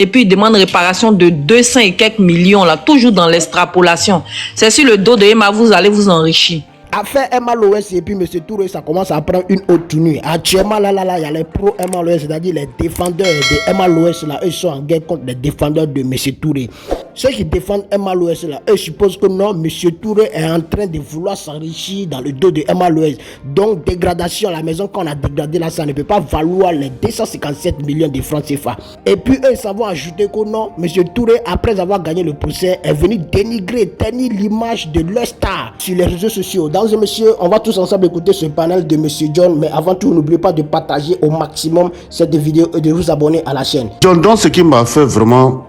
et puis il demande réparation de 200 et quelques millions, là, toujours dans l'extrapolation. C'est sur le dos de Emma, vous allez vous enrichir. Affaire Emma Loès et puis M. Touré, ça commence à prendre une autre tenue. Actuellement, il y a les pro Emma Loès, c'est-à-dire les défendeurs de Emma Loès, là, eux sont en guerre contre les défendeurs de M. Touré. Ceux qui défendent Emma Loès, là, eux supposent que non, M. Touré est en train de vouloir s'enrichir dans le dos de Emma Loès. Donc, dégradation à la maison qu'on a dégradé là, ça ne peut pas valoir les 257 millions de francs CFA. Et puis, eux, ça va ajouter que non, M. Touré, après avoir gagné le procès, est venu dénigrer, ternir l'image de leur star sur les réseaux sociaux. Mesdames et messieurs, on va tous ensemble écouter ce panel de Monsieur John, mais avant tout, n'oubliez pas de partager au maximum cette vidéo et de vous abonner à la chaîne. John, donc ce qui m'a fait vraiment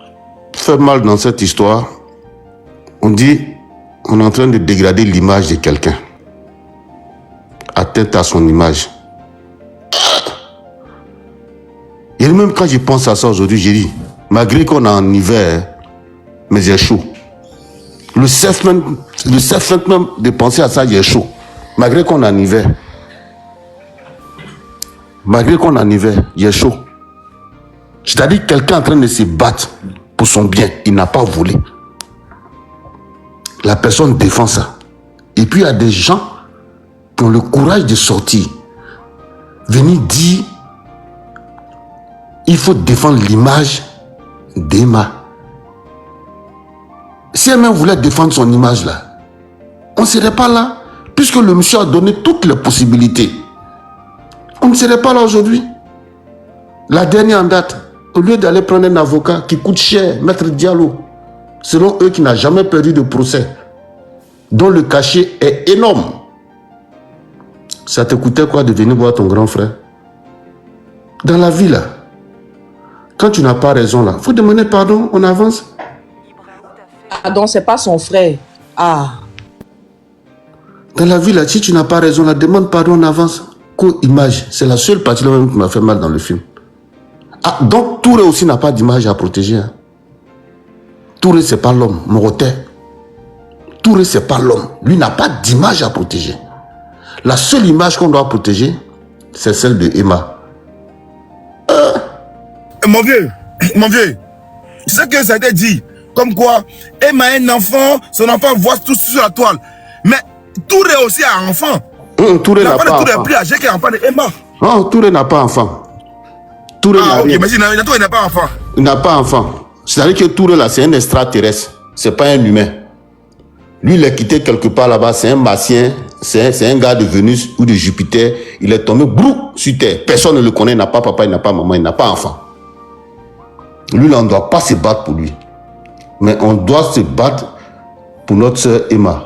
mal dans cette histoire, on dit on est en train de dégrader l'image de quelqu'un, atteinte à son image. Et même quand je pense à ça aujourd'hui, j'ai dit, malgré qu'on est en hiver, mais j'ai chaud. Le fait même de penser à ça, il est chaud. Malgré qu'on est en hiver. Malgré qu'on est en hiver, il est chaud. C'est-à-dire quelqu'un en train de se battre pour son bien. Il n'a pas volé. La personne défend ça. Et puis il y a des gens qui ont le courage de sortir. Venir dire, il faut défendre l'image d'Emma. Si elle-même voulait défendre son image là, on ne serait pas là, puisque le monsieur a donné toutes les possibilités. On ne serait pas là aujourd'hui. La dernière en date, au lieu d'aller prendre un avocat qui coûte cher, Maître Diallo, selon eux qui n'a jamais perdu de procès, dont le cachet est énorme, ça te coûtait quoi de venir voir ton grand frère? Dans la vie là, quand tu n'as pas raison là, il faut demander pardon, on avance. Pardon, c'est pas son frère. Ah. Dans la vie là, si tu n'as pas raison là, demande pardon, on avance. Co-image, c'est la seule partie là même qui m'a fait mal dans le film. Ah, donc Touré aussi n'a pas d'image à protéger. Hein. Touré c'est pas l'homme, Morotais. Touré c'est pas l'homme, lui n'a pas d'image à protéger. La seule image qu'on doit protéger, c'est celle de Emma. Mon vieux, ce que ça a été dit, comme quoi Emma a un enfant, son enfant voit tout sur la toile. Mais Touré aussi a un enfant. Touré n'a pas enfant. Touré est plus âgé qu'un enfant de Emma. Non, Touré n'a pas enfant. Touré n'a rien. Mais Touré n'a pas enfant. Il n'a pas enfant. C'est-à-dire que Touré là, c'est un extraterrestre. C'est pas un humain. Lui, il est quitté quelque part là-bas. C'est un martien. C'est un gars de Vénus ou de Jupiter. Il est tombé brou sur Terre. Personne ne le connaît. Il n'a pas papa, il n'a pas maman, il n'a pas enfant. Lui, là, on ne doit pas se battre pour lui. Mais on doit se battre pour notre sœur Emma.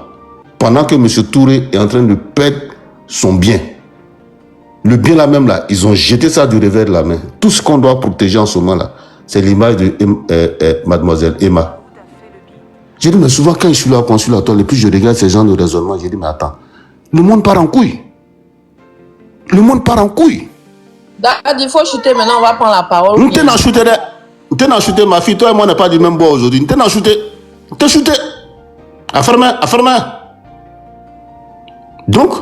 Pendant que M. Touré est en train de perdre son bien. Le bien là même là, ils ont jeté ça du revers de la main. Tout ce qu'on doit protéger en ce moment là, c'est l'image de mademoiselle Emma. J'ai dit, mais souvent quand je suis là au consulatoire, et puis je regarde ces gens de raisonnement, j'ai dit, mais attends, le monde part en couille. Le monde part en couille. Il faut chuter maintenant, on va prendre la parole. Nous t'en chuté, ma fille, toi et moi on n'est pas du même bois aujourd'hui. Nous t'en chuté. T'es chuté. Affermé. Donc,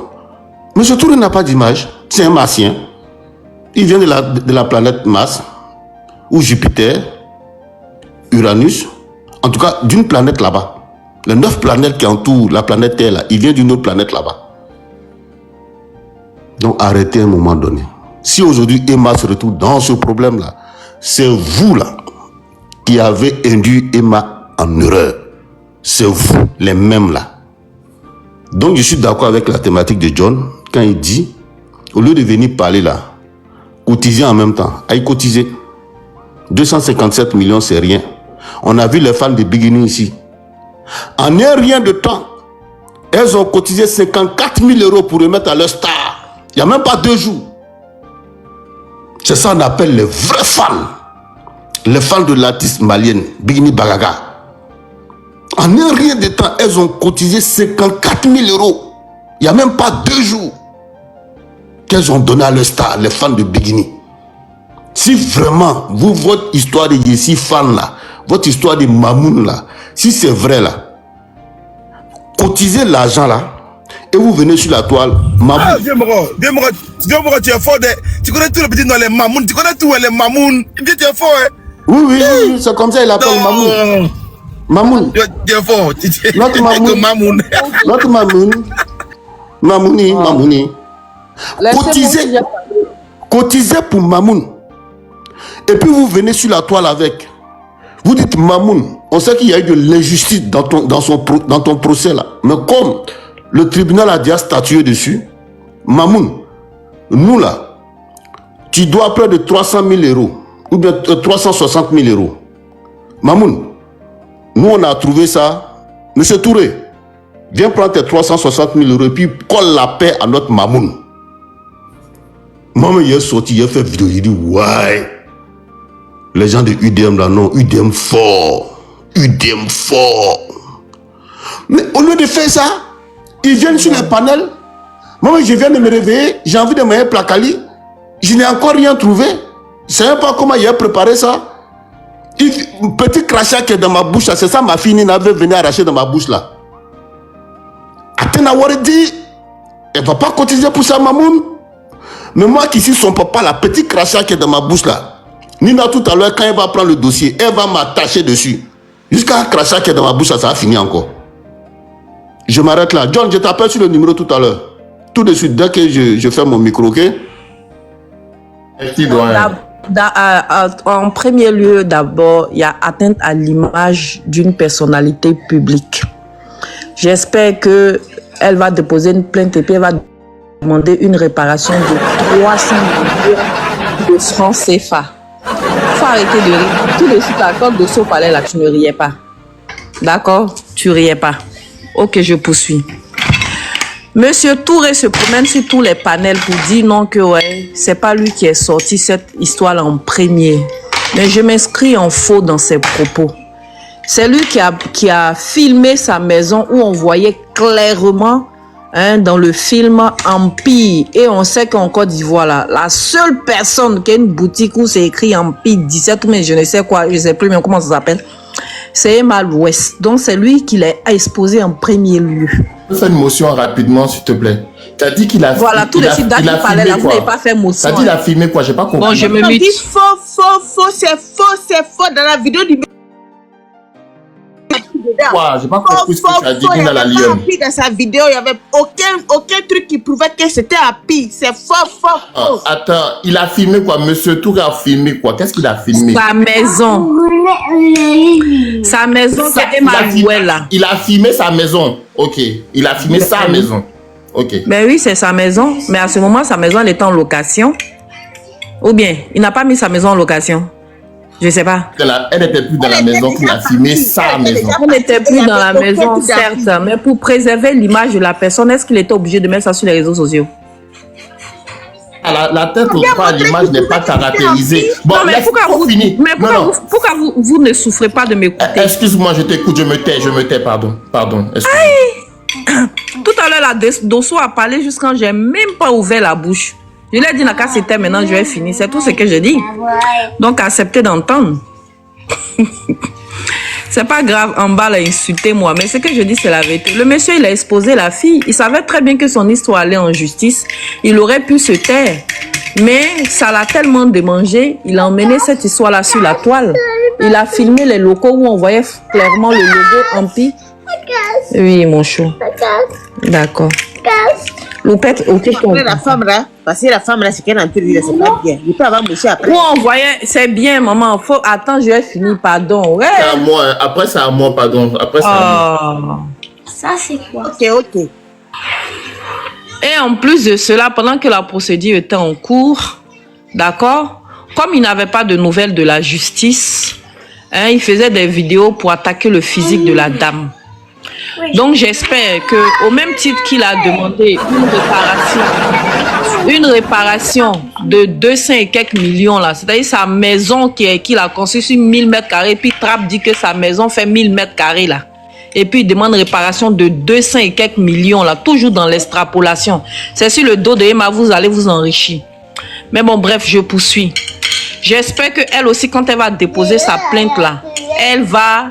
M. Touré n'a pas d'image. C'est un martien. Il vient de la planète Mars, ou Jupiter, Uranus, en tout cas d'une planète là-bas. Les 9 planètes qui entourent la planète Terre, là, il vient d'une autre planète là-bas. Donc arrêtez à un moment donné. Si aujourd'hui Emma se retrouve dans ce problème-là, c'est vous là qui avez induit Emma en erreur. C'est vous, les mêmes là. Donc je suis d'accord avec la thématique de John quand il dit, au lieu de venir parler là, cotiser en même temps, aille cotiser. 257 millions, c'est rien. On a vu les fans de Bigini ici. En un rien de temps, elles ont cotisé 54 000 € pour remettre à leur star. Il n'y a même pas 2 jours. C'est ça qu'on appelle les vrais fans. Les fans de l'artiste malienne, Bigini Bagaga. En un rien de temps, elles ont cotisé 54 000 €. Il n'y a même pas 2 jours qu'elles ont donné à leur star, les fans de Bigini. Si vraiment, vous, votre histoire de Yessi fan là, votre histoire de Mamoun là, si c'est vrai là, cotisez l'argent là, et vous venez sur la toile, Mamoun. Ah, viens Moro, tu es fort. Tu connais tout le petit dans les Mamoun, tu connais tout les Mamoun. Tu es fort, hein. Oui, c'est comme ça il appelle Mamoun. Mamoun. Tu es fort. Notre Mamoun. Mamoun. Notre Mamoun. Mamouni. Cotisez pour Mamoun. Et puis vous venez sur la toile avec. Vous dites Mamoun, on sait qu'il y a eu de l'injustice dans ton procès là. Mais comme le tribunal a déjà statué dessus, Mamoun, nous là, tu dois près de 300 000 euros ou bien 360 000 euros. Mamoun, nous on a trouvé ça. Monsieur Touré, viens prendre tes 360 000 euros et puis colle la paix à notre Mamoun. Maman, il est sorti, il a fait vidéo, il dit ouais. Les gens de UDM là, non, UDM fort. UDM fort. Mais au lieu de faire ça, ils viennent sur les panels. Moi, je viens de me réveiller, j'ai envie de manger placali. Je n'ai encore rien trouvé. Je ne sais pas comment il a préparé ça. Petit crachat qui est dans ma bouche, c'est ça ma fille Nina avait venu arracher dans ma bouche là. Athéna dit, elle ne va pas cotiser pour ça, Mamoun. Mais moi qui suis son papa, la petite crachat qui est dans ma bouche là, Nina tout à l'heure, quand elle va prendre le dossier, elle va m'attacher dessus. Jusqu'à un crachat qui est dans ma bouche, ça va finir encore. Je m'arrête là. John, je t'appelle sur le numéro tout à l'heure. Tout de suite, dès que je ferme mon micro, ok? Merci, doyen. En premier lieu, d'abord, il y a atteinte à l'image d'une personnalité publique. J'espère qu'elle va déposer une plainte et puis elle va demander une réparation de 300 millions de francs CFA. Il faut arrêter de rire. Tout de suite, à cause de ce palais là, tu ne riais pas. D'accord? Tu riais pas. Ok, je poursuis. Monsieur Touré se promène sur tous les panels pour dire non que ouais, c'est pas lui qui est sorti cette histoire-là en premier. Mais je m'inscris en faux dans ses propos. C'est lui qui a filmé sa maison où on voyait clairement dans le film Empire. Et on sait qu'en Côte d'Ivoire, là, la seule personne qui a une boutique où c'est écrit Empire 17, mais je ne sais quoi, je ne sais plus même comment ça s'appelle, c'est Emma l'Ouest. Donc c'est lui qui l'a exposé en premier lieu. Fais une motion rapidement, s'il te plaît. Tu as dit qu'il a filmé. Voilà, tout de suite, dès qu'il parlait là, vous n'avez pas fait motion. Tu as dit qu'il a filmé quoi? J'ai pas compris. Bon, je me mute. Faux, c'est faux dans la vidéo du... Quoi? J'ai pas compris ce que tu as dit dans la lionne. Dans sa vidéo, il n'y avait aucun truc qui prouvait que c'était Happy. C'est faux. Attends, il a filmé quoi? Monsieur Touré a filmé quoi? Qu'est-ce qu'il a filmé? Sa maison. Sa maison, c'est Emma là. Il a filmé sa maison. Ok. Il a filmé sa maison. Ok. Ben oui, c'est sa maison. Mais à ce moment, sa maison, elle était en location. Ou bien, il n'a pas mis sa maison en location. Je ne sais pas. Elle n'était plus dans la maison qu'il a filmé sa maison. Elle n'était plus dans la maison, certes. Mais pour préserver l'image de la personne, est-ce qu'il était obligé de mettre ça sur les réseaux sociaux? La tête au pas, l'image n'est pas caractérisée. Bon, non, mais pourquoi vous ne souffrez pas de m'écouter? Excuse-moi, je t'écoute, je me tais, pardon, excuse-moi. Tout à l'heure, la Dosso a parlé jusqu'à quand j'ai même pas ouvert la bouche. Je lui ai dit, Naka, c'était maintenant, je vais finir. C'est tout ce que je dis. Donc, acceptez d'entendre. C'est pas grave, en bas, là, insultez-moi. Mais ce que je dis, c'est la vérité. Le monsieur, il a exposé la fille. Il savait très bien que son histoire allait en justice. Il aurait pu se taire. Mais ça l'a tellement démangé. Il a emmené cette histoire-là sur la toile. Il a filmé les locaux où on voyait clairement le logo Empire. Oui, mon chou. D'accord. Loupette, ok. La femme là, parce que la femme là, c'est qu'elle a entendu, c'est pas bien. Il peut avoir monsieur après. Où on voyait, c'est bien, maman. Faut, attends, je vais finir, pardon. Ouais. C'est à moi, après c'est à moi, pardon. Après c'est à moi. Ça, c'est quoi? Ok. Et en plus de cela, pendant que la procédure était en cours, d'accord, comme il n'avait pas de nouvelles de la justice, il faisait des vidéos pour attaquer le physique de la dame. Donc j'espère que, au même titre qu'il a demandé une réparation de 200 et quelques millions là, c'est-à-dire sa maison qu'il a construit sur 1000 mètres carrés, puis Trapp dit que sa maison fait 1000 mètres carrés là, et puis il demande réparation de 200 et quelques millions là, toujours dans l'extrapolation. C'est sur le dos de Emma, vous allez vous enrichir. Mais bon, bref, je poursuis. J'espère qu'elle aussi, quand elle va déposer sa plainte là, elle va,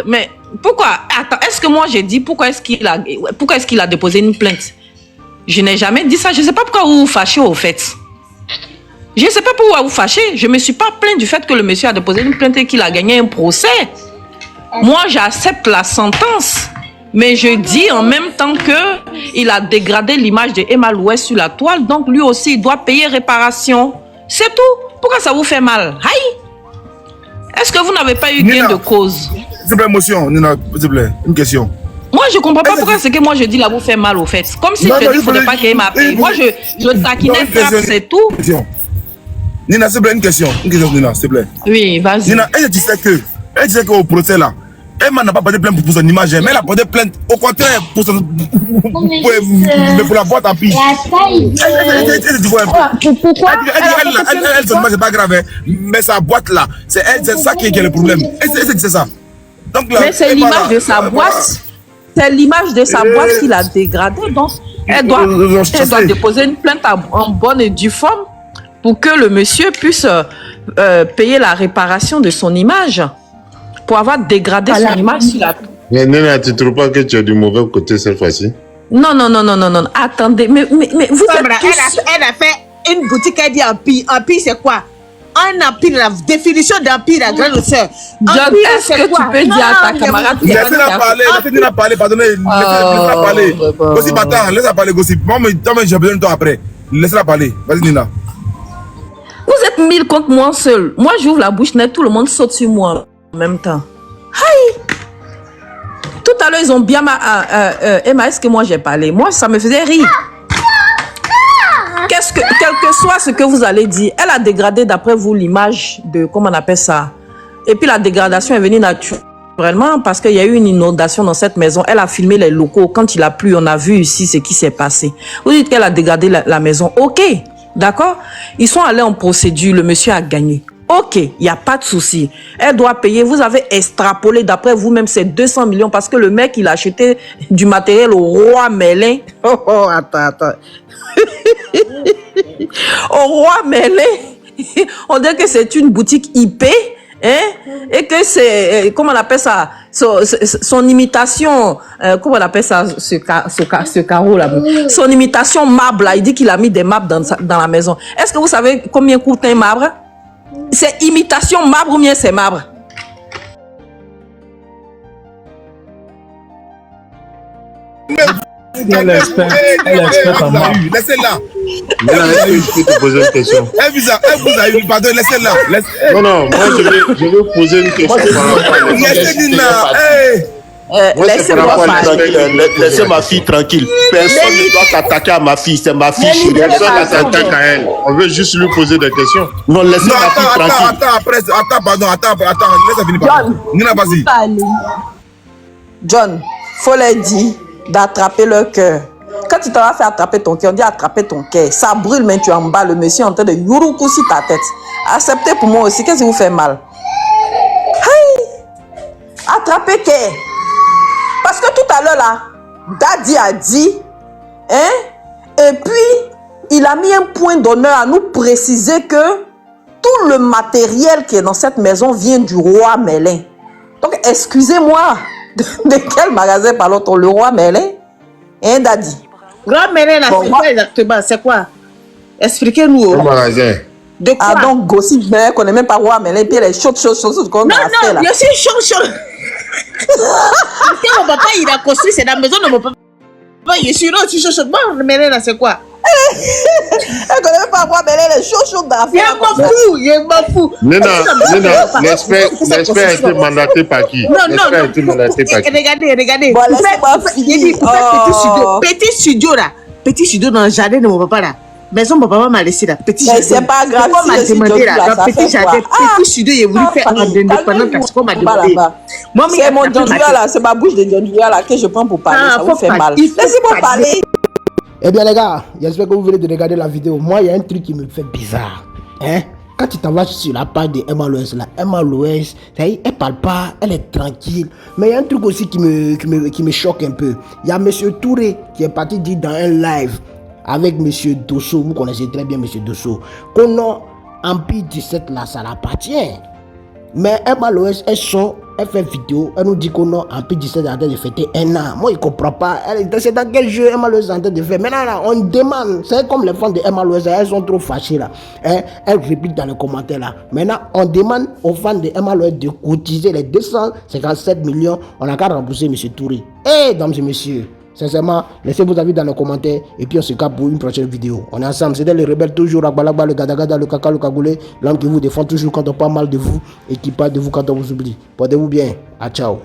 mais pourquoi? Attends, est-ce que moi j'ai dit pourquoi est-ce qu'il a déposé une plainte? Je n'ai jamais dit ça. Je ne sais pas pourquoi vous vous fâchez au fait. Je ne sais pas pourquoi vous fâchez. Je ne me suis pas plaint du fait que le monsieur a déposé une plainte et qu'il a gagné un procès. Moi, j'accepte la sentence. Mais je dis en même temps qu'il a dégradé l'image de Emma Louès sur la toile. Donc, lui aussi, il doit payer réparation. C'est tout. Pourquoi ça vous fait mal? Aïe! Est-ce que vous n'avez pas eu gain de cause? S'il te plaît, émotion, Nina, s'il te plaît, une question. Moi, je ne comprends pas pourquoi ce que moi je dis là vous fait mal au fait. Comme si je dis qu'il ne faudrait pas qu'il m'a payé. Moi, je taquinais frappe, c'est tout. Nina, s'il te plaît, une question, Nina, s'il te plaît. Oui, vas-y. Nina, elle disait qu'au procès là, Emma n'a pas porté plainte pour son image, mais elle a porté plainte au contraire pour la boîte à pile. Elle dit quoi? Pourquoi? Elle, son image, c'est pas grave, hein, mais sa boîte là, c'est ça qui est le problème. Elle dit ça. Donc, là, mais c'est l'image de sa boîte. C'est l'image de sa boîte qu'il a dégradée. Donc, elle doit déposer une plainte en bonne et due forme pour que le monsieur puisse payer la réparation de son image. Pour avoir dégradé son image sur la... Mais Nena, tu ne trouves pas que tu as du mauvais côté cette fois-ci? Non. Attendez, mais vous êtes tous... Elle a fait une boutique, elle dit empire. Empire, c'est quoi? Un empire, la définition d'empire, la grande sœur. John, est-ce que tu peux dire à ta camarade... Laissez-la parler, pardonnez. Laissez-la parler. Gossip, attends, laisse-la parler, Gossip. Moi, j'ai besoin de toi après. Laissez-la parler. Vas-y, Nina. Vous êtes 1000 contre moi seul. Moi, j'ouvre la bouche nette, tout le monde saute sur moi en même temps. Aïe! Tout à l'heure, ils ont bien... Emma, est-ce que moi j'ai parlé? Moi, ça me faisait rire. Quel que soit ce que vous allez dire, elle a dégradé d'après vous l'image de... Comment on appelle ça? Et puis la dégradation est venue naturellement parce qu'il y a eu une inondation dans cette maison. Elle a filmé les locaux. Quand il a plu, on a vu ici ce qui s'est passé. Vous dites qu'elle a dégradé la maison. Ok, d'accord? Ils sont allés en procédure. Le monsieur a gagné. Ok, il n'y a pas de souci. Elle doit payer. Vous avez extrapolé d'après vous-même ces 200 millions parce que le mec, il a acheté du matériel au roi Merlin. Oh, attends. Au roi Merlin. On dit que c'est une boutique IP. Hein? Et que c'est, comment on appelle ça, son imitation, comment on appelle ça, ce carreau là, son imitation marbre là, il dit qu'il a mis des marbres dans la maison. Est-ce que vous savez combien coûte un marbre? C'est imitation marbre ou bien c'est marbre? Elle est experte en marbre. Laissez-la. Je peux te poser une question. Elle vous a eu, pardon, laissez-la. Non, moi je vais poser une question par rapport à Laissez-Nina. Laissez-moi parler. Laissez ma fille tranquille. Personne ne doit s'attaquer à ma fille. C'est ma fille chérie. personne ne s'attaque à elle. On veut juste lui poser des questions. Non, laissez ma fille tranquille. Attends, laisse-la finir par là. Nina, vas-y. John, faut leur dire d'attraper leur cœur. Quand tu t'en vas faire attraper ton cœur, on dit attraper ton cœur. Ça brûle, mais tu es en bas. Le monsieur est en train de yuruku sur ta tête. Acceptez pour moi aussi. Qu'est-ce qui vous fait mal? Hey! Attraper cœur. Parce que tout à l'heure, là, Daddy a dit, hein? Et puis, il a mis un point d'honneur à nous préciser que tout le matériel qui est dans cette maison vient du roi Merlin. Donc, excusez-moi, de quel magasin parle-t-on? Le roi Merlin? Hein, Daddy? Grand Merlin, là, c'est quoi exactement? C'est quoi? Expliquez-nous. Au magasin. De quoi? Ah, donc, Gossip, mais qu'on n'est même pas roi Merlin, puis elle est chaude, qu'on a fait là. Non, je suis chaud. Parce que mon papa, il a construit, c'est la maison de mon papa. Je suis là, je suis chaud. Bon, Merlin, là, c'est quoi? Elle connaît même pas roi Merlin, elle est chaude dans la Il m'en fout. Nena, l'expert a été mandaté par qui? Non. Regardez. Bon, laissez-moi finir. Petit studio, là. Petit studio dans le jardin de mon papa, là. Maison, mon papa m'a laissé là. Petit mais jardin. c'est pas grave. On m'a demandé là. Petit jardin, petit studio, il est voulu faire en indépendant parce qu'on m'a demandé. C'est mon John Duya là, c'est ma bouche de John Duya là que je prends pour parler. Ça vous fait mal. Laissez-moi parler. Eh bien les gars, j'espère que vous venez de regarder la vidéo. Moi, il y a un truc qui me fait bizarre. Hein? Quand tu t'en vas sur la page de Emma Louès, là, Emma Louès, elle parle pas, elle est tranquille. Mais il y a un truc aussi qui me choque un peu. Il y a Monsieur Touré qui est parti dire dans un live avec Monsieur Dosso, vous connaissez très bien Monsieur Dosso, qu'on a Empire 17 là, ça l'appartient. Mais Emma Louès, elle sort elle fait vidéo, elle nous dit qu'on a en plus 17 en train de fêter 1 an. Moi, je ne comprends pas. C'est dans quel jeu Emma Louès est en train de faire? Maintenant, là, on demande. C'est comme les fans de Emma Louès, elles sont trop fâchées là. Elles répliquent dans les commentaires là. Maintenant, on demande aux fans de Emma Louès de cotiser les 257 millions. On n'a qu'à rembourser M. Touré. Mesdames et messieurs, sincèrement, laissez vos avis dans les commentaires et puis on se capte pour une prochaine vidéo. On est ensemble, c'était les rebelles toujours, Akbalakba, le Gadagada, le Kaka, le Kagoulé, l'homme qui vous défend toujours quand on parle mal de vous et qui parle de vous quand on vous oublie. Portez-vous bien, à ciao.